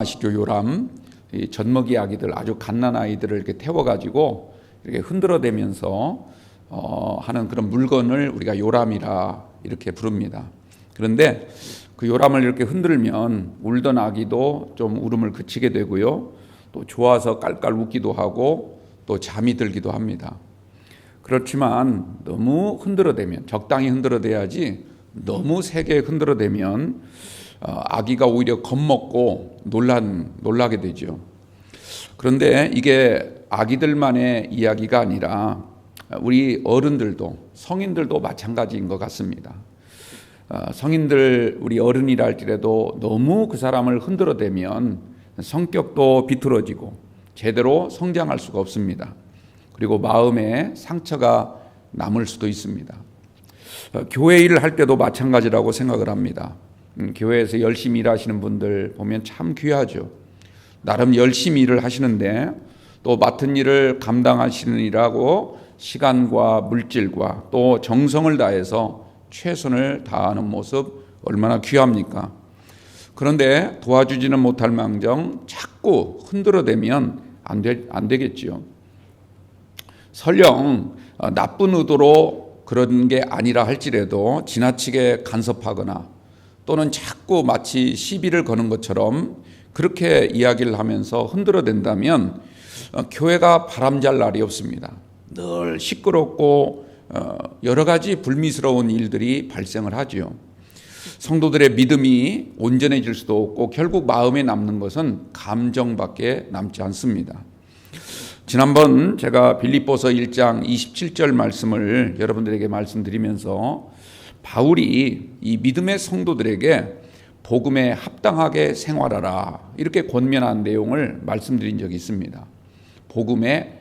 아시죠? 요람, 이 젖먹이 아기들, 아주 갓난 아이들을 이렇게 태워가지고 이렇게 흔들어대면서 하는 그런 물건을 우리가 요람이라 이렇게 부릅니다. 그런데 그 요람을 이렇게 흔들면 울던 아기도 좀 울음을 그치게 되고요, 또 좋아서 깔깔 웃기도 하고 또 잠이 들기도 합니다. 그렇지만 너무 흔들어대면, 적당히 흔들어대야지 너무 세게 흔들어대면 아기가 오히려 겁먹고 놀라게 되죠. 그런데 이게 아기들만의 이야기가 아니라 우리 어른들도, 성인들도 마찬가지인 것 같습니다. 성인들, 우리 어른이라 할지라도 너무 그 사람을 흔들어대면 성격도 비틀어지고 제대로 성장할 수가 없습니다. 그리고 마음에 상처가 남을 수도 있습니다. 교회 일을 할 때도 마찬가지라고 생각을 합니다. 교회에서 열심히 일하시는 분들 보면 참 귀하죠. 나름 열심히 일을 하시는데 또 맡은 일을 감당하시는 일하고 시간과 물질과 또 정성을 다해서 최선을 다하는 모습 얼마나 귀합니까? 그런데 도와주지는 못할 망정 자꾸 흔들어대면 안 되겠지요. 설령 나쁜 의도로 그런 게 아니라 할지라도 지나치게 간섭하거나 또는 자꾸 마치 시비를 거는 것처럼 그렇게 이야기를 하면서 흔들어댄다면 교회가 바람잘 날이 없습니다. 늘 시끄럽고 여러 가지 불미스러운 일들이 발생을 하죠. 성도들의 믿음이 온전해질 수도 없고 결국 마음에 남는 것은 감정밖에 남지 않습니다. 지난번 제가 빌립보서 1장 27절 말씀을 여러분들에게 말씀드리면서 바울이 이 믿음의 성도들에게 복음에 합당하게 생활하라 이렇게 권면한 내용을 말씀드린 적이 있습니다. 복음에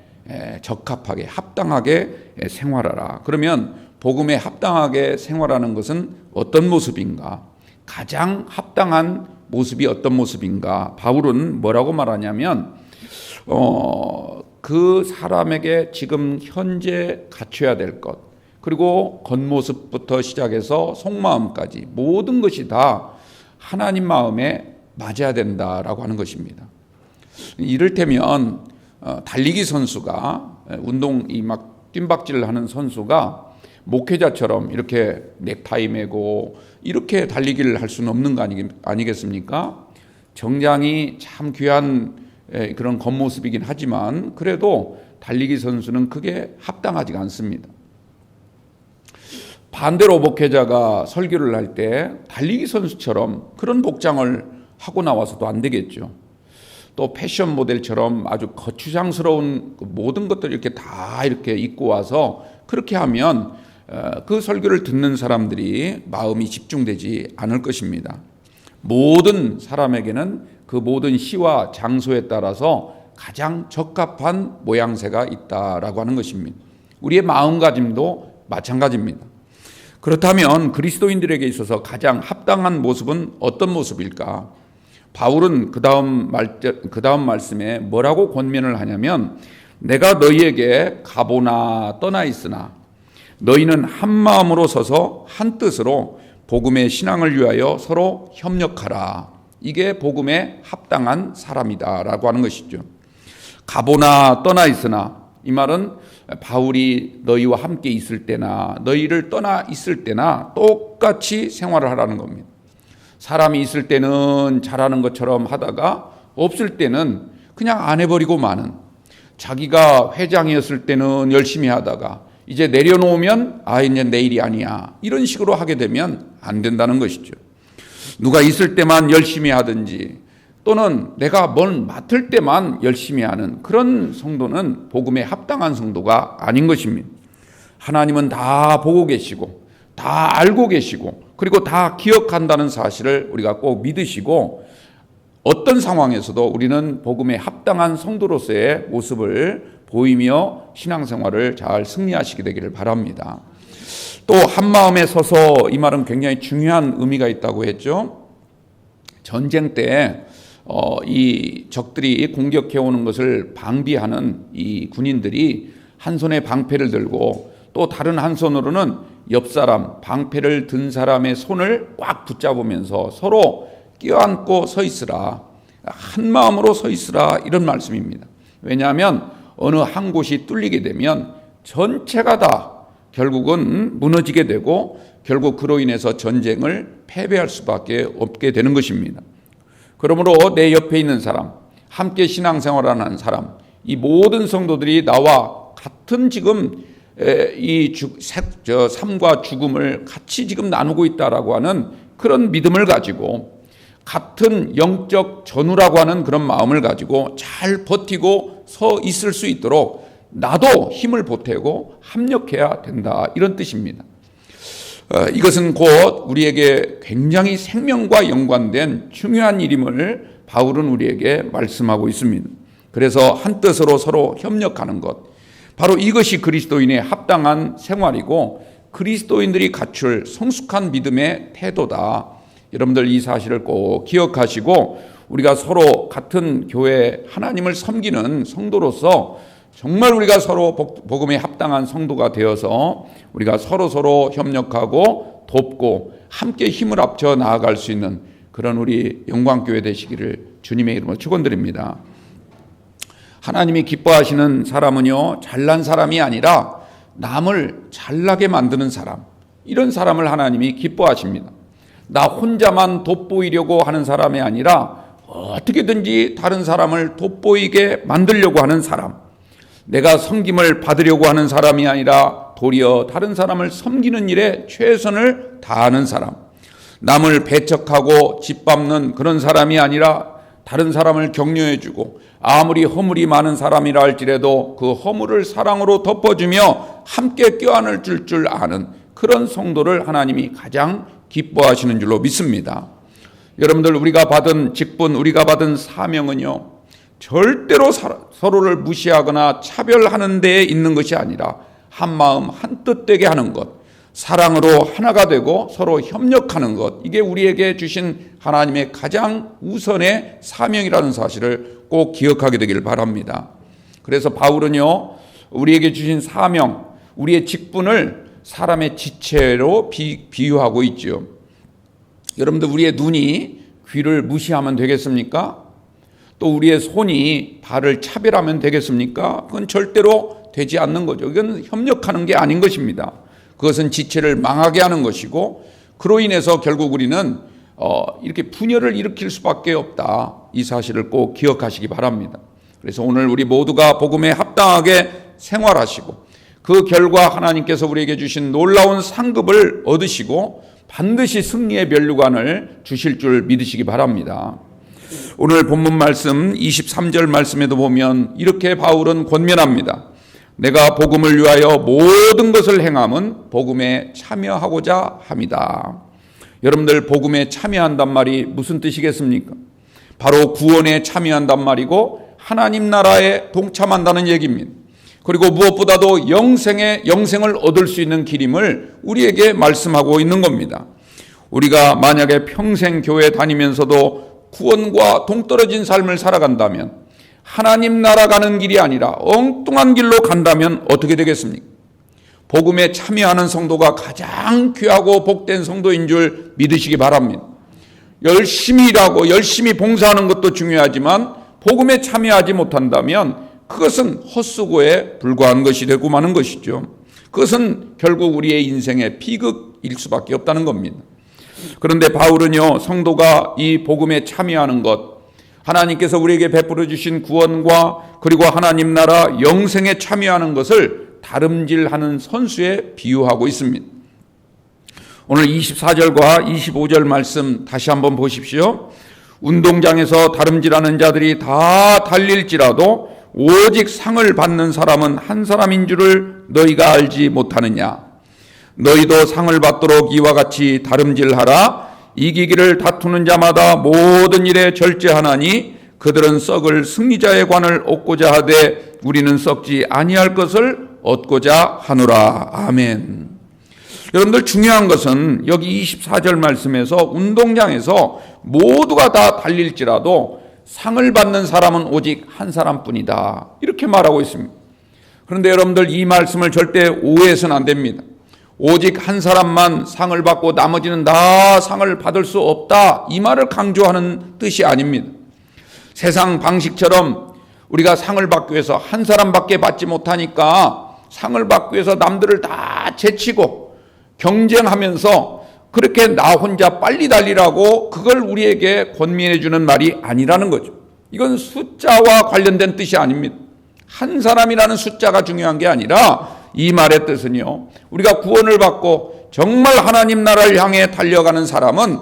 적합하게 합당하게 생활하라. 그러면 복음에 합당하게 생활하는 것은 어떤 모습인가? 가장 합당한 모습이 어떤 모습인가? 바울은 뭐라고 말하냐면 그 사람에게 지금 현재 갖춰야 될 것, 그리고 겉모습부터 시작해서 속마음까지 모든 것이 다 하나님 마음에 맞아야 된다라고 하는 것입니다. 이를테면 달리기 선수가 운동 막 뜀박질을 하는 선수가 목회자처럼 이렇게 넥타이 매고 이렇게 달리기를 할 수는 없는 거 아니겠습니까? 정장이 참 귀한 그런 겉모습이긴 하지만 그래도 달리기 선수는 그게 합당하지가 않습니다. 반대로 목회자가 설교를 할 때 달리기 선수처럼 그런 복장을 하고 나와서도 안 되겠죠. 또 패션 모델처럼 아주 거추장스러운 모든 것들을 이렇게 다 이렇게 입고 와서 그렇게 하면 그 설교를 듣는 사람들이 마음이 집중되지 않을 것입니다. 모든 사람에게는 그 모든 시와 장소에 따라서 가장 적합한 모양새가 있다라고 하는 것입니다. 우리의 마음가짐도 마찬가지입니다. 그렇다면 그리스도인들에게 있어서 가장 합당한 모습은 어떤 모습일까? 바울은 그 다음 말씀에 뭐라고 권면을 하냐면 내가 너희에게 가보나 떠나 있으나 너희는 한 마음으로 서서 한 뜻으로 복음의 신앙을 위하여 서로 협력하라. 이게 복음에 합당한 사람이다라고 하는 것이죠. 가보나 떠나 있으나 이 말은 바울이 너희와 함께 있을 때나 너희를 떠나 있을 때나 똑같이 생활을 하라는 겁니다. 사람이 있을 때는 잘하는 것처럼 하다가 없을 때는 그냥 안 해버리고 마는, 자기가 회장이었을 때는 열심히 하다가 이제 내려놓으면 이제 내 일이 아니야 이런 식으로 하게 되면 안 된다는 것이죠. 누가 있을 때만 열심히 하든지 또는 내가 뭘 맡을 때만 열심히 하는 그런 성도는 복음에 합당한 성도가 아닌 것입니다. 하나님은 다 보고 계시고 다 알고 계시고 그리고 다 기억한다는 사실을 우리가 꼭 믿으시고 어떤 상황에서도 우리는 복음에 합당한 성도로서의 모습을 보이며 신앙생활을 잘 승리하시게 되기를 바랍니다. 또 한마음에 서서 이 말은 굉장히 중요한 의미가 있다고 했죠. 전쟁 때 이 적들이 공격해오는 것을 방비하는 이 군인들이 한 손에 방패를 들고 또 다른 한 손으로는 옆 사람, 방패를 든 사람의 손을 꽉 붙잡으면서 서로 껴안고 서 있으라. 한 마음으로 서 있으라, 이런 말씀입니다. 왜냐하면 어느 한 곳이 뚫리게 되면 전체가 다 결국은 무너지게 되고 결국 그로 인해서 전쟁을 패배할 수밖에 없게 되는 것입니다. 그러므로 내 옆에 있는 사람, 함께 신앙생활하는 사람, 이 모든 성도들이 나와 같은 지금 이 삶과 죽음을 같이 지금 나누고 있다라고 하는 그런 믿음을 가지고 같은 영적 전우라고 하는 그런 마음을 가지고 잘 버티고 서 있을 수 있도록 나도 힘을 보태고 합력해야 된다, 이런 뜻입니다. 이것은 곧 우리에게 굉장히 생명과 연관된 중요한 일임을 바울은 우리에게 말씀하고 있습니다. 그래서 한 뜻으로 서로 협력하는 것, 바로 이것이 그리스도인의 합당한 생활이고 그리스도인들이 갖출 성숙한 믿음의 태도다. 여러분들 이 사실을 꼭 기억하시고 우리가 서로 같은 교회 하나님을 섬기는 성도로서 정말 우리가 서로 복음에 합당한 성도가 되어서 우리가 서로 협력하고 돕고 함께 힘을 합쳐 나아갈 수 있는 그런 우리 영광교회 되시기를 주님의 이름으로 축원드립니다. 하나님이 기뻐하시는 사람은요, 잘난 사람이 아니라 남을 잘나게 만드는 사람, 이런 사람을 하나님이 기뻐하십니다. 나 혼자만 돋보이려고 하는 사람이 아니라 어떻게든지 다른 사람을 돋보이게 만들려고 하는 사람, 내가 섬김을 받으려고 하는 사람이 아니라 도리어 다른 사람을 섬기는 일에 최선을 다하는 사람, 남을 배척하고 짓밟는 그런 사람이 아니라 다른 사람을 격려해주고 아무리 허물이 많은 사람이라 할지라도 그 허물을 사랑으로 덮어주며 함께 껴안을 줄 아는 그런 성도를 하나님이 가장 기뻐하시는 줄로 믿습니다. 여러분들, 우리가 받은 직분, 우리가 받은 사명은요, 절대로 서로를 무시하거나 차별하는 데에 있는 것이 아니라 한 마음 한 뜻 되게 하는 것, 사랑으로 하나가 되고 서로 협력하는 것, 이게 우리에게 주신 하나님의 가장 우선의 사명이라는 사실을 꼭 기억하게 되길 바랍니다. 그래서 바울은요, 우리에게 주신 사명, 우리의 직분을 사람의 지체로 비유하고 있죠. 여러분들, 우리의 눈이 귀를 무시하면 되겠습니까? 또 우리의 손이 발을 차별하면 되겠습니까? 그건 절대로 되지 않는 거죠. 이건 협력하는 게 아닌 것입니다. 그것은 지체를 망하게 하는 것이고 그로 인해서 결국 우리는 이렇게 분열을 일으킬 수밖에 없다. 이 사실을 꼭 기억하시기 바랍니다. 그래서 오늘 우리 모두가 복음에 합당하게 생활하시고 그 결과 하나님께서 우리에게 주신 놀라운 상급을 얻으시고 반드시 승리의 면류관을 주실 줄 믿으시기 바랍니다. 오늘 본문 말씀 23절 말씀에도 보면 이렇게 바울은 권면합니다. 내가 복음을 위하여 모든 것을 행함은 복음에 참여하고자 합니다. 여러분들, 복음에 참여한단 말이 무슨 뜻이겠습니까? 바로 구원에 참여한단 말이고 하나님 나라에 동참한다는 얘기입니다. 그리고 무엇보다도 영생을 얻을 수 있는 길임을 우리에게 말씀하고 있는 겁니다. 우리가 만약에 평생 교회 다니면서도 구원과 동떨어진 삶을 살아간다면, 하나님 나라 가는 길이 아니라 엉뚱한 길로 간다면 어떻게 되겠습니까? 복음에 참여하는 성도가 가장 귀하고 복된 성도인 줄 믿으시기 바랍니다. 열심히 일하고 열심히 봉사하는 것도 중요하지만 복음에 참여하지 못한다면 그것은 헛수고에 불과한 것이 되고 마는 것이죠. 그것은 결국 우리의 인생의 비극일 수밖에 없다는 겁니다. 그런데 바울은요, 성도가 이 복음에 참여하는 것, 하나님께서 우리에게 베풀어 주신 구원과 그리고 하나님 나라 영생에 참여하는 것을 다름질하는 선수에 비유하고 있습니다. 오늘 24절과 25절 말씀 다시 한번 보십시오. 운동장에서 다름질하는 자들이 다 달릴지라도 오직 상을 받는 사람은 한 사람인 줄을 너희가 알지 못하느냐. 너희도 상을 받도록 이와 같이 다름질하라. 이기기를 다투는 자마다 모든 일에 절제하나니 그들은 썩을 승리자의 관을 얻고자 하되 우리는 썩지 아니할 것을 얻고자 하노라. 아멘. 여러분들, 중요한 것은 여기 24절 말씀에서 운동장에서 모두가 다 달릴지라도 상을 받는 사람은 오직 한 사람뿐이다, 이렇게 말하고 있습니다. 그런데 여러분들, 이 말씀을 절대 오해해서는 안 됩니다. 오직 한 사람만 상을 받고 나머지는 다 상을 받을 수 없다, 이 말을 강조하는 뜻이 아닙니다. 세상 방식처럼 우리가 상을 받기 위해서 한 사람밖에 받지 못하니까 상을 받기 위해서 남들을 다 제치고 경쟁하면서 그렇게 나 혼자 빨리 달리라고 그걸 우리에게 권면해 주는 말이 아니라는 거죠. 이건 숫자와 관련된 뜻이 아닙니다. 한 사람이라는 숫자가 중요한 게 아니라 이 말의 뜻은요, 우리가 구원을 받고 정말 하나님 나라를 향해 달려가는 사람은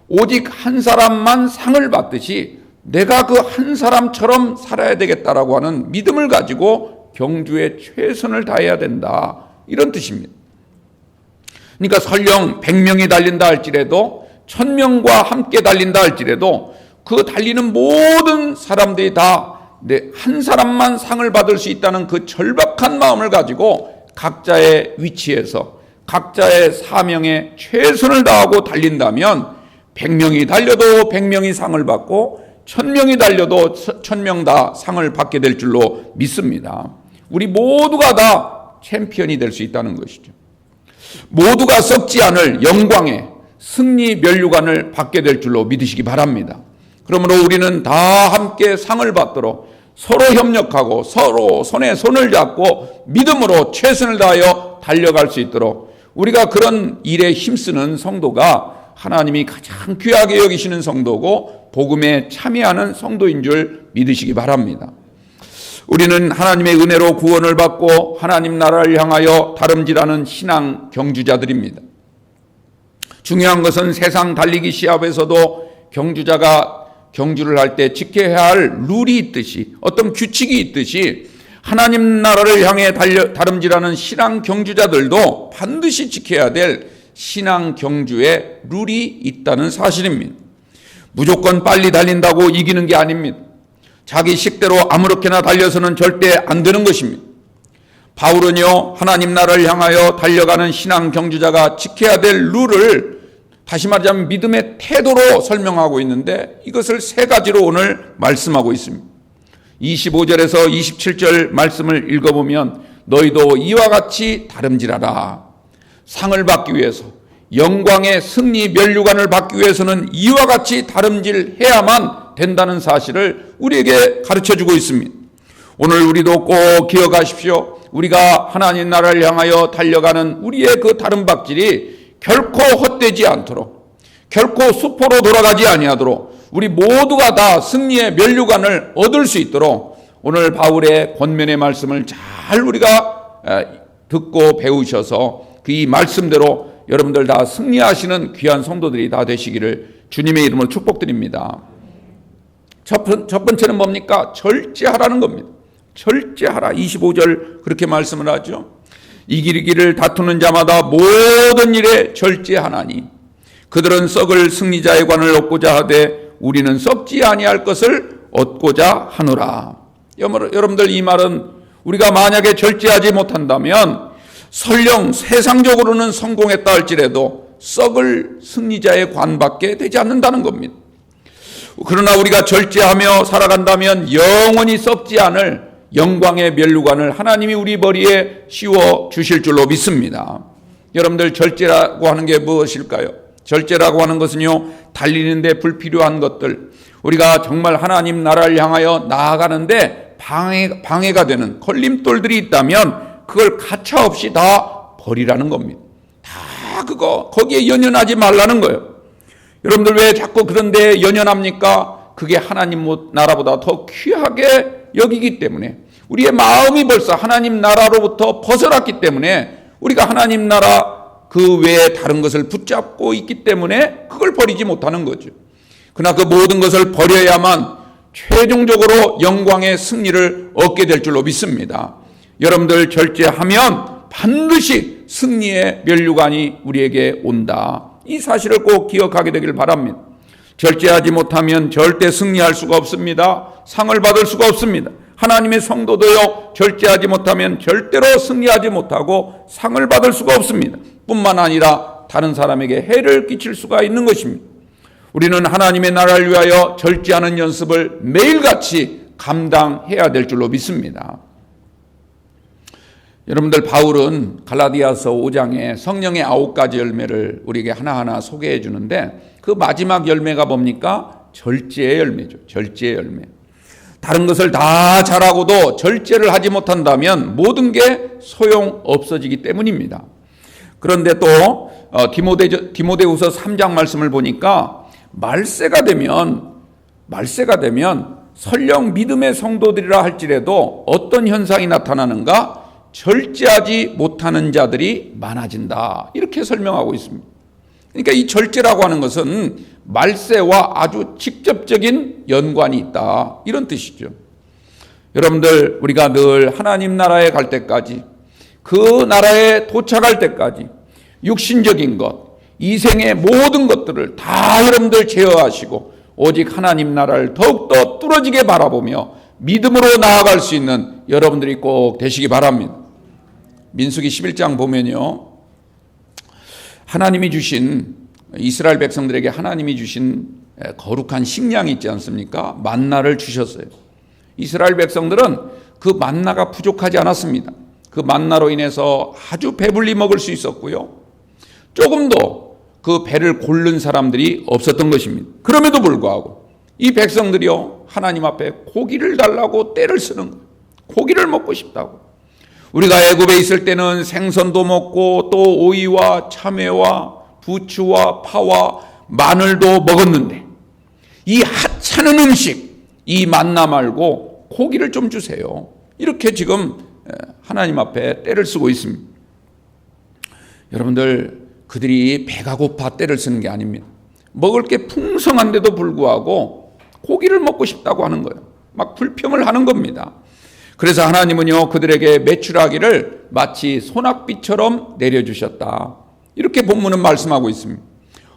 오직 한 사람만 상을 받듯이 내가 그 한 사람처럼 살아야 되겠다라고 하는 믿음을 가지고 경주에 최선을 다해야 된다, 이런 뜻입니다. 그러니까 설령 100명이 달린다 할지라도 1000명과 함께 달린다 할지라도 그 달리는 모든 사람들이 다 한 사람만 상을 받을 수 있다는 그 절박한 마음을 가지고 각자의 위치에서 각자의 사명에 최선을 다하고 달린다면 100명이 달려도 100명이 상을 받고 1000명이 달려도 1000명 다 상을 받게 될 줄로 믿습니다. 우리 모두가 다 챔피언이 될 수 있다는 것이죠. 모두가 썩지 않을 영광의 승리 면류관을 받게 될 줄로 믿으시기 바랍니다. 그러므로 우리는 다 함께 상을 받도록 서로 협력하고 서로 손에 손을 잡고 믿음으로 최선을 다하여 달려갈 수 있도록 우리가 그런 일에 힘쓰는 성도가 하나님이 가장 귀하게 여기시는 성도고 복음에 참여하는 성도인 줄 믿으시기 바랍니다. 우리는 하나님의 은혜로 구원을 받고 하나님 나라를 향하여 다름질하는 신앙 경주자들입니다. 중요한 것은 세상 달리기 시합에서도 경주자가 경주를 할 때 지켜야 할 룰이 있듯이 어떤 규칙이 있듯이 하나님 나라를 향해 다름질하는 신앙 경주자들도 반드시 지켜야 될 신앙 경주의 룰이 있다는 사실입니다. 무조건 빨리 달린다고 이기는 게 아닙니다. 자기 식대로 아무렇게나 달려서는 절대 안 되는 것입니다. 바울은요, 하나님 나라를 향하여 달려가는 신앙 경주자가 지켜야 될 룰을 다시 말하자면 믿음의 태도로 설명하고 있는데 이것을 세 가지로 오늘 말씀하고 있습니다. 25절에서 27절 말씀을 읽어보면 너희도 이와 같이 다름질하라. 상을 받기 위해서 영광의 승리 면류관을 받기 위해서는 이와 같이 다름질해야만 된다는 사실을 우리에게 가르쳐주고 있습니다. 오늘 우리도 꼭 기억하십시오. 우리가 하나님 나라를 향하여 달려가는 우리의 그 다름박질이 결코 헛되지 않도록 결코 수포로 돌아가지 아니하도록 우리 모두가 다 승리의 면류관을 얻을 수 있도록 오늘 바울의 권면의 말씀을 잘 우리가 듣고 배우셔서 그 이 말씀대로 여러분들 다 승리하시는 귀한 성도들이 다 되시기를 주님의 이름으로 축복드립니다. 첫 번째는 뭡니까? 절제하라는 겁니다. 절제하라. 25절 그렇게 말씀을 하죠. 이기기를 다투는 자마다 모든 일에 절제하나니 그들은 썩을 승리자의 관을 얻고자 하되 우리는 썩지 아니할 것을 얻고자 하노라. 여러분들 이 말은 우리가 만약에 절제하지 못한다면 설령 세상적으로는 성공했다 할지라도 썩을 승리자의 관밖에 되지 않는다는 겁니다. 그러나 우리가 절제하며 살아간다면 영원히 썩지 않을 영광의 면류관을 하나님이 우리 머리에 씌워 주실 줄로 믿습니다. 여러분들 방해라고 하는 게 무엇일까요? 절제라고 하는 것은요, 달리는데 불필요한 것들, 우리가 정말 하나님 나라를 향하여 나아가는데 방해가 되는 걸림돌들이 있다면 그걸 가차없이 다 버리라는 겁니다. 다 거기에 연연하지 말라는 거예요. 여러분들 왜 자꾸 그런 데 연연합니까? 그게 하나님 나라보다 더 귀하게 여기기 때문에, 우리의 마음이 벌써 하나님 나라로부터 벗어났기 때문에, 우리가 하나님 나라 그 외에 다른 것을 붙잡고 있기 때문에 그걸 버리지 못하는 거죠. 그러나 그 모든 것을 버려야만 최종적으로 영광의 승리를 얻게 될 줄로 믿습니다. 여러분들 절제하면 반드시 승리의 면류관이 우리에게 온다. 이 사실을 꼭 기억하게 되길 바랍니다. 절제하지 못하면 절대 승리할 수가 없습니다. 상을 받을 수가 없습니다. 하나님의 성도도요, 절제하지 못하면 절대로 승리하지 못하고 상을 받을 수가 없습니다. 뿐만 아니라 다른 사람에게 해를 끼칠 수가 있는 것입니다. 우리는 하나님의 나라를 위하여 절제하는 연습을 매일같이 감당해야 될 줄로 믿습니다. 여러분들, 바울은 갈라디아서 5장에 성령의 9가지 열매를 우리에게 하나하나 소개해 주는데 그 마지막 열매가 뭡니까? 절제의 열매죠. 절제의 열매. 다른 것을 다 잘하고도 절제를 하지 못한다면 모든 게 소용 없어지기 때문입니다. 그런데 또 디모데후서 3장 말씀을 보니까 말세가 되면 설령 믿음의 성도들이라 할지라도 어떤 현상이 나타나는가? 절제하지 못하는 자들이 많아진다. 이렇게 설명하고 있습니다. 그러니까 이 절제라고 하는 것은 말세와 아주 직접적인 연관이 있다. 이런 뜻이죠. 여러분들, 우리가 늘 하나님 나라에 갈 때까지, 그 나라에 도착할 때까지 육신적인 것, 이 생의 모든 것들을 다 여러분들 제어하시고 오직 하나님 나라를 더욱더 뚫어지게 바라보며 믿음으로 나아갈 수 있는 여러분들이 꼭 되시기 바랍니다. 민수기 11장 보면요, 하나님이 주신, 이스라엘 백성들에게 하나님이 주신 거룩한 식량이 있지 않습니까? 만나를 주셨어요. 이스라엘 백성들은 그 만나가 부족하지 않았습니다. 그 만나로 인해서 아주 배불리 먹을 수 있었고요, 조금도 그 배를 고른 사람들이 없었던 것입니다. 그럼에도 불구하고 이 백성들이요, 하나님 앞에 고기를 달라고 떼를 쓰는 거예요. 고기를 먹고 싶다고. 우리가 애굽에 있을 때는 생선도 먹고 또 오이와 참외와 부추와 파와 마늘도 먹었는데 이 하찮은 음식, 이 만나 말고 고기를 좀 주세요. 이렇게 지금 하나님 앞에 떼를 쓰고 있습니다. 여러분들, 그들이 배가 고파 떼를 쓰는 게 아닙니다. 먹을 게 풍성한데도 불구하고 고기를 먹고 싶다고 하는 거예요. 막 불평을 하는 겁니다. 그래서 하나님은요, 그들에게 메추라기를 마치 소낙비처럼 내려주셨다. 이렇게 본문은 말씀하고 있습니다.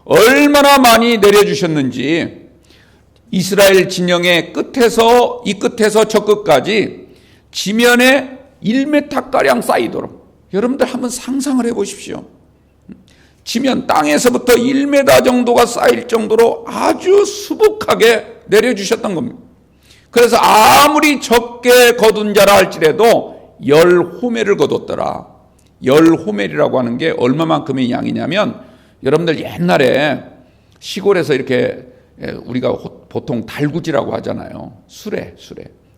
얼마나 많이 내려주셨는지 이스라엘 진영의 끝에서 이 끝에서 저 끝까지 지면에 1m가량 쌓이도록, 여러분들 한번 상상을 해보십시오. 지면 땅에서부터 1m 정도가 쌓일 정도로 아주 수북하게 내려주셨던 겁니다. 그래서 아무리 적게 거둔 자라 할지라도 10호멜을 거뒀더라. 10호멜이라고 하는 게 얼마만큼의 양이냐면, 여러분들 옛날에 시골에서 이렇게 우리가 보통 달구지라고 하잖아요. 수레.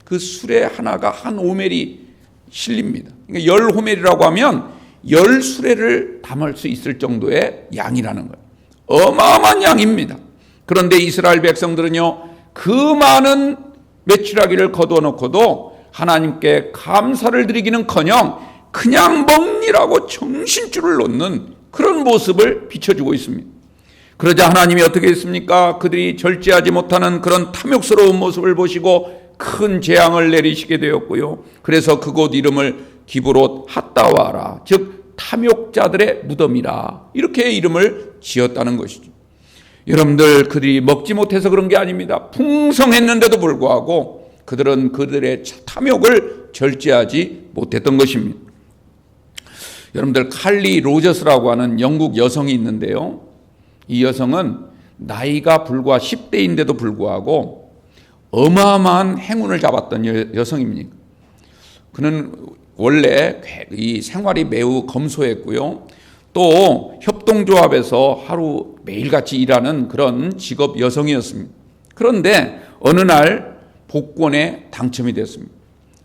그 수레 하나가 한 호멜이 실립니다. 그러니까 10호멜이라고 하면 10수레를 담을 수 있을 정도의 양이라는 거예요. 어마어마한 양입니다. 그런데 이스라엘 백성들은요, 그 많은 메추라기를 거두어 놓고도 하나님께 감사를 드리기는커녕 그냥 먹니라고 정신줄을 놓는 그런 모습을 비춰주고 있습니다. 그러자 하나님이 어떻게 했습니까? 그들이 절제하지 못하는 그런 탐욕스러운 모습을 보시고 큰 재앙을 내리시게 되었고요. 그래서 그곳 이름을 기브롯 핫다와라, 즉 탐욕자들의 무덤이라, 이렇게 이름을 지었다는 것이죠. 여러분들, 그들이 먹지 못해서 그런 게 아닙니다. 풍성했는데도 불구하고 그들은 그들의 탐욕을 절제하지 못했던 것입니다. 여러분들, 칼리 로저스라고 하는 영국 여성이 있는데요, 이 여성은 나이가 불과 10대인데도 불구하고 어마어마한 행운을 잡았던 여성입니다. 그는 원래 이 생활이 매우 검소했고요, 또 협동조합에서 하루 매일같이 일하는 그런 직업 여성이었습니다. 그런데 어느 날 복권에 당첨이 됐습니다.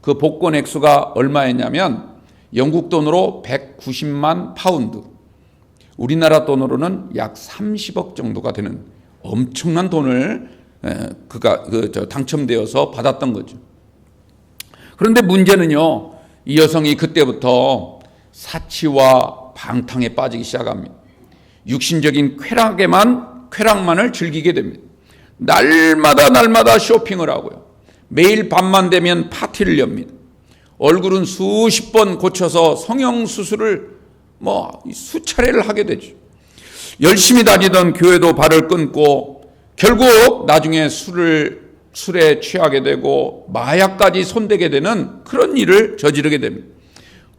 그 복권 액수가 얼마였냐면 영국 돈으로 190만 파운드, 우리나라 돈으로는 약 30억 정도가 되는 엄청난 돈을 그가 당첨되어서 받았던 거죠. 그런데 문제는요, 이 여성이 그때부터 사치와 방탕에 빠지기 시작합니다. 육신적인 쾌락만을 즐기게 됩니다. 날마다 쇼핑을 하고요, 매일 밤만 되면 파티를 엽니다. 얼굴은 수십 번 고쳐서 성형수술을 수차례를 하게 되죠. 열심히 다니던 교회도 발을 끊고 결국 나중에 술에 취하게 되고 마약까지 손대게 되는 그런 일을 저지르게 됩니다.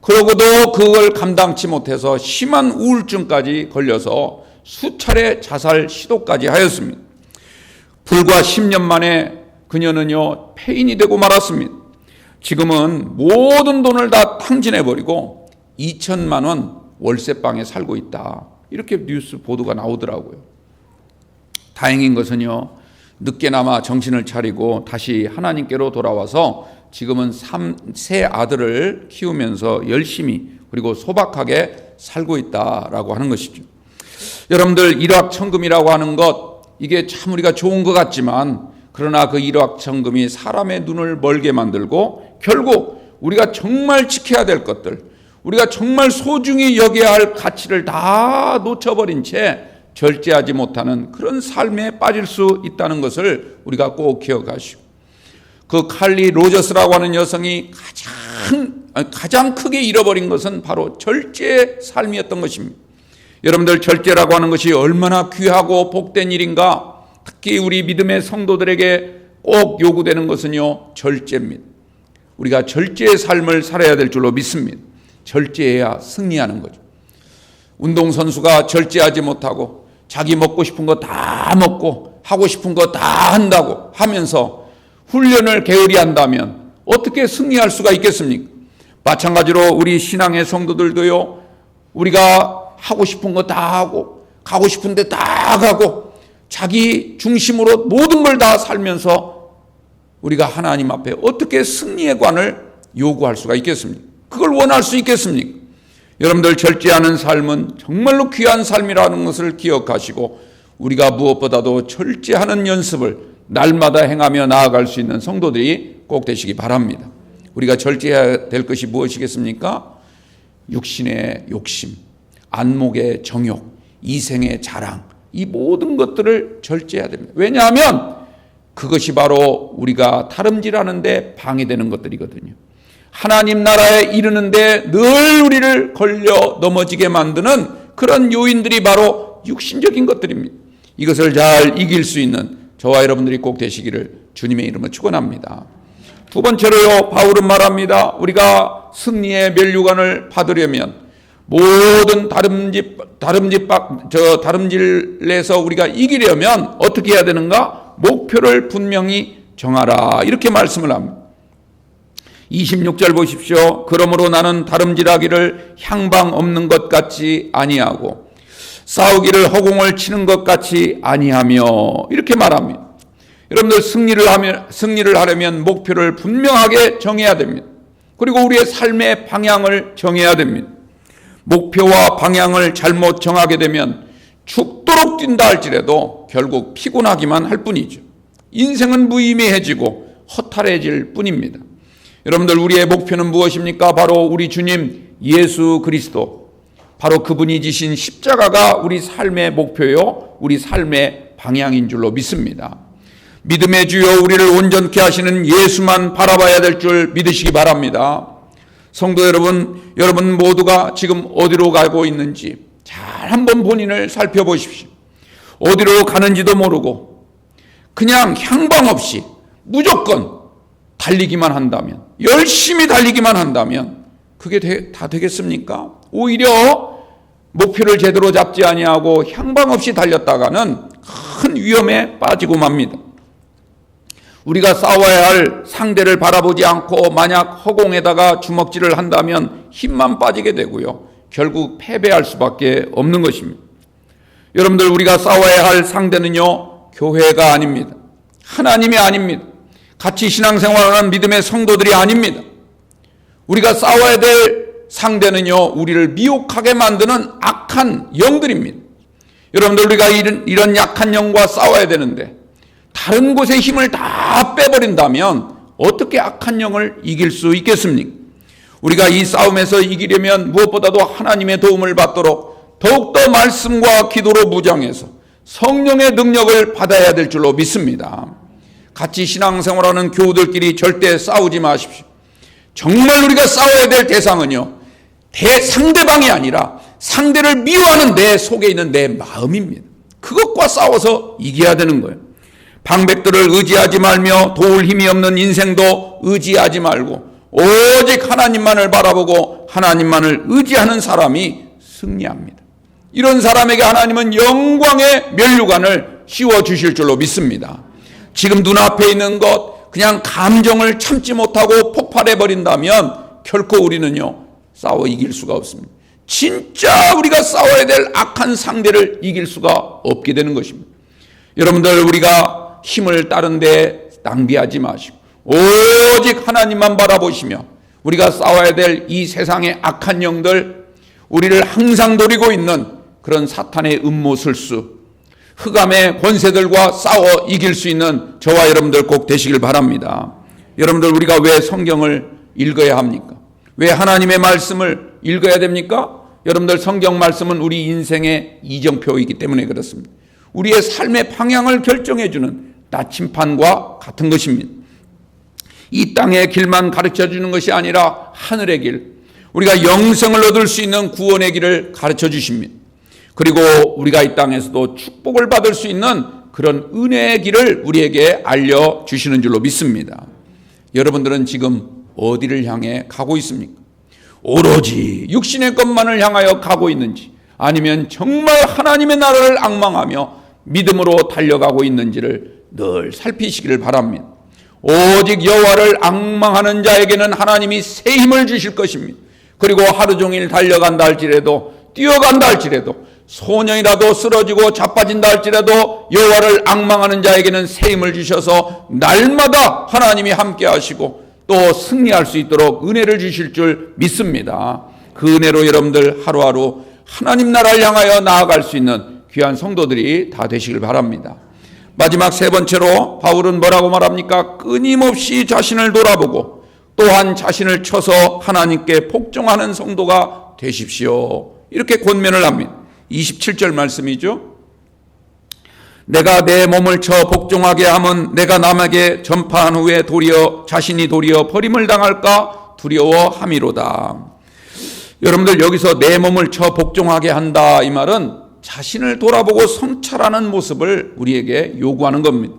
그러고도 그걸 감당치 못해서 심한 우울증까지 걸려서 수차례 자살 시도까지 하였습니다. 불과 10년 만에 그녀는요, 폐인이 되고 말았습니다. 지금은 모든 돈을 다 탕진해버리고 2천만 원 월세방에 살고 있다. 이렇게 뉴스 보도가 나오더라고요. 다행인 것은요, 늦게나마 정신을 차리고 다시 하나님께로 돌아와서 지금은 세 아들을 키우면서 열심히 그리고 소박하게 살고 있다라고 하는 것이죠. 여러분들, 일확천금이라고 하는 것, 이게 참 우리가 좋은 것 같지만, 그러나 그 일확천금이 사람의 눈을 멀게 만들고 결국 우리가 정말 지켜야 될 것들, 우리가 정말 소중히 여겨야 할 가치를 다 놓쳐버린 채 절제하지 못하는 그런 삶에 빠질 수 있다는 것을 우리가 꼭 기억하시고, 그 칼리 로저스라고 하는 여성이 가장 크게 잃어버린 것은 바로 절제의 삶이었던 것입니다. 여러분들, 절제라고 하는 것이 얼마나 귀하고 복된 일인가. 특히 우리 믿음의 성도들에게 꼭 요구되는 것은요, 절제입니다. 우리가 절제의 삶을 살아야 될 줄로 믿습니다. 절제해야 승리하는 거죠. 운동선수가 절제하지 못하고 자기 먹고 싶은 거 다 먹고 하고 싶은 거 다 한다고 하면서 훈련을 게으리 한다면 어떻게 승리할 수가 있겠습니까? 마찬가지로 우리 신앙의 성도들도요, 우리가 하고 싶은 거 다 하고 가고 싶은 데 다 가고 자기 중심으로 모든 걸 다 살면서 우리가 하나님 앞에 어떻게 승리의 관을 요구할 수가 있겠습니까? 그걸 원할 수 있겠습니까? 여러분들, 절제하는 삶은 정말로 귀한 삶이라는 것을 기억하시고 우리가 무엇보다도 절제하는 연습을 날마다 행하며 나아갈 수 있는 성도들이 꼭 되시기 바랍니다. 우리가 절제해야 될 것이 무엇이겠습니까? 육신의 욕심, 안목의 정욕, 이생의 자랑, 이 모든 것들을 절제해야 됩니다. 왜냐하면 그것이 바로 우리가 다름질하는 데 방해되는 것들이거든요. 하나님 나라에 이르는데 늘 우리를 걸려 넘어지게 만드는 그런 요인들이 바로 육신적인 것들입니다. 이것을 잘 이길 수 있는 저와 여러분들이 꼭 되시기를 주님의 이름으로 축원합니다. 두 번째로요, 바울은 말합니다. 우리가 승리의 면류관을 받으려면 모든 다름질에서 우리가 이기려면 어떻게 해야 되는가? 목표를 분명히 정하라. 이렇게 말씀을 합니다. 26절 보십시오. 그러므로 나는 다름질하기를 향방 없는 것 같이 아니하고 싸우기를 허공을 치는 것 같이 아니하며, 이렇게 말합니다. 여러분들, 승리를 하려면 목표를 분명하게 정해야 됩니다. 그리고 우리의 삶의 방향을 정해야 됩니다. 목표와 방향을 잘못 정하게 되면 죽도록 뛴다 할지라도 결국 피곤하기만 할 뿐이죠. 인생은 무의미해지고 허탈해질 뿐입니다. 여러분들, 우리의 목표는 무엇입니까? 바로 우리 주님 예수 그리스도, 바로 그분이 지신 십자가가 우리 삶의 목표요, 우리 삶의 방향인 줄로 믿습니다. 믿음의 주여 우리를 온전케 하시는 예수만 바라봐야 될 줄 믿으시기 바랍니다. 성도 여러분, 여러분 모두가 지금 어디로 가고 있는지 잘 한번 본인을 살펴보십시오. 어디로 가는지도 모르고 그냥 향방 없이 무조건 달리기만 한다면, 열심히 달리기만 한다면 그게 다 되겠습니까? 오히려 목표를 제대로 잡지 아니하고 향방 없이 달렸다가는 큰 위험에 빠지고 맙니다. 우리가 싸워야 할 상대를 바라보지 않고 만약 허공에다가 주먹질을 한다면 힘만 빠지게 되고요, 결국 패배할 수밖에 없는 것입니다. 여러분들, 우리가 싸워야 할 상대는요, 교회가 아닙니다. 하나님이 아닙니다. 같이 신앙생활하는 믿음의 성도들이 아닙니다. 우리가 싸워야 될 상대는요, 우리를 미혹하게 만드는 악한 영들입니다. 여러분들, 우리가 이런 약한 영과 싸워야 되는데 다른 곳에 힘을 다 빼버린다면 어떻게 악한 영을 이길 수 있겠습니까? 우리가 이 싸움에서 이기려면 무엇보다도 하나님의 도움을 받도록 더욱더 말씀과 기도로 무장해서 성령의 능력을 받아야 될 줄로 믿습니다. 같이 신앙생활하는 교우들끼리 절대 싸우지 마십시오. 정말 우리가 싸워야 될 대상은요, 상대방이 아니라 상대를 미워하는 내 속에 있는 내 마음입니다. 그것과 싸워서 이겨야 되는 거예요. 방백들을 의지하지 말며 도울 힘이 없는 인생도 의지하지 말고 오직 하나님만을 바라보고 하나님만을 의지하는 사람이 승리합니다. 이런 사람에게 하나님은 영광의 면류관을 씌워주실 줄로 믿습니다. 지금 눈앞에 있는 것, 그냥 감정을 참지 못하고 폭발해버린다면 결코 우리는요, 싸워 이길 수가 없습니다. 진짜 우리가 싸워야 될 악한 상대를 이길 수가 없게 되는 것입니다. 여러분들, 우리가 힘을 다른 데 낭비하지 마시고 오직 하나님만 바라보시며 우리가 싸워야 될 이 세상의 악한 영들, 우리를 항상 노리고 있는 그런 사탄의 음모술수, 흑암의 권세들과 싸워 이길 수 있는 저와 여러분들 꼭 되시길 바랍니다. 여러분들, 우리가 왜 성경을 읽어야 합니까? 왜 하나님의 말씀을 읽어야 됩니까? 여러분들, 성경 말씀은 우리 인생의 이정표이기 때문에 그렇습니다. 우리의 삶의 방향을 결정해주는 나침판과 같은 것입니다. 이 땅의 길만 가르쳐주는 것이 아니라 하늘의 길, 우리가 영생을 얻을 수 있는 구원의 길을 가르쳐 주십니다. 그리고 우리가 이 땅에서도 축복을 받을 수 있는 그런 은혜의 길을 우리에게 알려주시는 줄로 믿습니다. 여러분들은 지금 어디를 향해 가고 있습니까? 오로지 육신의 것만을 향하여 가고 있는지, 아니면 정말 하나님의 나라를 앙망하며 믿음으로 달려가고 있는지를 늘 살피시기를 바랍니다. 오직 여호와를 앙망하는 자에게는 하나님이 새 힘을 주실 것입니다. 그리고 하루 종일 달려간다 할지라도, 뛰어간다 할지라도, 소년이라도 쓰러지고 자빠진다 할지라도 여호와를 앙망하는 자에게는 새 힘을 주셔서 날마다 하나님이 함께 하시고 또 승리할 수 있도록 은혜를 주실 줄 믿습니다. 그 은혜로 여러분들 하루하루 하나님 나라를 향하여 나아갈 수 있는 귀한 성도들이 다 되시길 바랍니다. 마지막 세 번째로 바울은 뭐라고 말합니까? 끊임없이 자신을 돌아보고 또한 자신을 쳐서 하나님께 복종하는 성도가 되십시오. 이렇게 권면을 합니다. 27절 말씀이죠. 내가 내 몸을 쳐 복종하게 하면 내가 남에게 전파한 후에 자신이 도리어 버림을 당할까 두려워함이로다. 여러분들, 여기서 내 몸을 쳐 복종하게 한다, 이 말은 자신을 돌아보고 성찰하는 모습을 우리에게 요구하는 겁니다.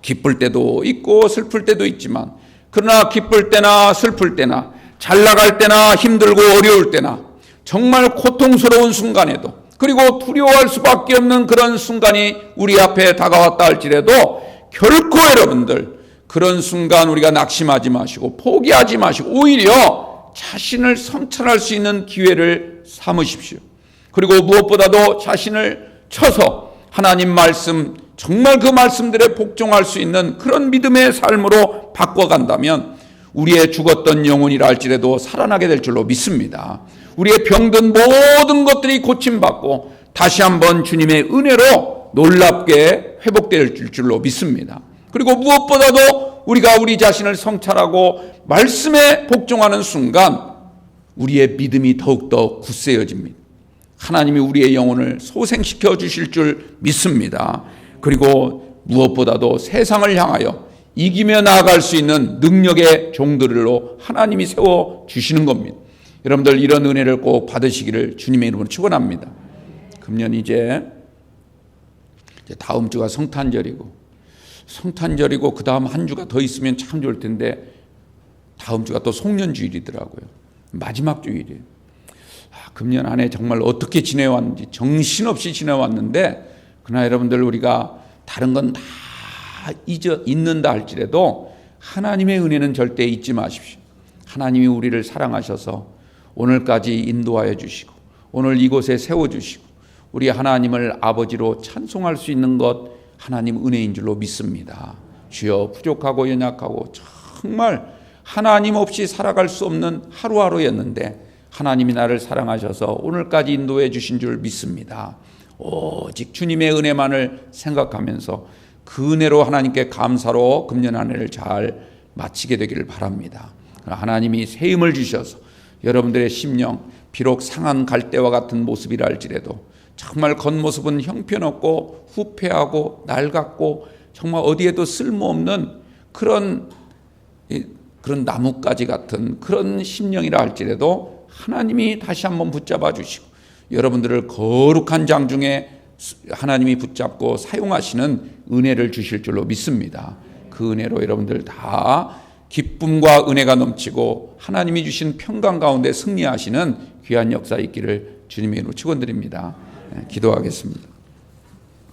기쁠 때도 있고 슬플 때도 있지만, 그러나 기쁠 때나 슬플 때나 잘 나갈 때나 힘들고 어려울 때나 정말 고통스러운 순간에도, 그리고 두려워할 수밖에 없는 그런 순간이 우리 앞에 다가왔다 할지라도 결코 여러분들 그런 순간 우리가 낙심하지 마시고 포기하지 마시고 오히려 자신을 성찰할 수 있는 기회를 삼으십시오. 그리고 무엇보다도 자신을 쳐서 하나님 말씀, 정말 그 말씀들에 복종할 수 있는 그런 믿음의 삶으로 바꿔간다면 우리의 죽었던 영혼이라 할지라도 살아나게 될 줄로 믿습니다. 우리의 병든 모든 것들이 고침받고 다시 한번 주님의 은혜로 놀랍게 회복될 줄로 믿습니다. 그리고 무엇보다도 우리가 우리 자신을 성찰하고 말씀에 복종하는 순간 우리의 믿음이 더욱더 굳세어집니다. 하나님이 우리의 영혼을 소생시켜 주실 줄 믿습니다. 그리고 무엇보다도 세상을 향하여 이기며 나아갈 수 있는 능력의 종들로 하나님이 세워주시는 겁니다. 여러분들, 이런 은혜를 꼭 받으시기를 주님의 이름으로 축원합니다. 금년 이제 다음 주가 성탄절이고 그 다음 한 주가 더 있으면 참 좋을 텐데 다음 주가 또 송년주일이더라고요. 마지막 주일이에요. 금년 한 해 정말 어떻게 지내왔는지 정신없이 지내왔는데, 그러나 여러분들, 우리가 다른 건 다 잊는다 할지라도 하나님의 은혜는 절대 잊지 마십시오. 하나님이 우리를 사랑하셔서 오늘까지 인도하여 주시고 오늘 이곳에 세워주시고 우리 하나님을 아버지로 찬송할 수 있는 것 하나님 은혜인 줄로 믿습니다. 주여, 부족하고 연약하고 정말 하나님 없이 살아갈 수 없는 하루하루였는데 하나님이 나를 사랑하셔서 오늘까지 인도해 주신 줄 믿습니다. 오직 주님의 은혜만을 생각하면서 그 은혜로 하나님께 감사로 금년 한 해를 잘 마치게 되기를 바랍니다. 하나님이 새 힘을 주셔서 여러분들의 심령, 비록 상한 갈대와 같은 모습이라 할지라도 정말 겉모습은 형편없고 후패하고 낡았고 정말 어디에도 쓸모없는 그런 나뭇가지 같은 그런 심령이라 할지라도 하나님이 다시 한번 붙잡아 주시고 여러분들을 거룩한 장 중에 하나님이 붙잡고 사용하시는 은혜를 주실 줄로 믿습니다. 그 은혜로 여러분들 다 기쁨과 은혜가 넘치고 하나님이 주신 평강 가운데 승리하시는 귀한 역사 있기를 주님의 이름으로 축원드립니다. 기도하겠습니다.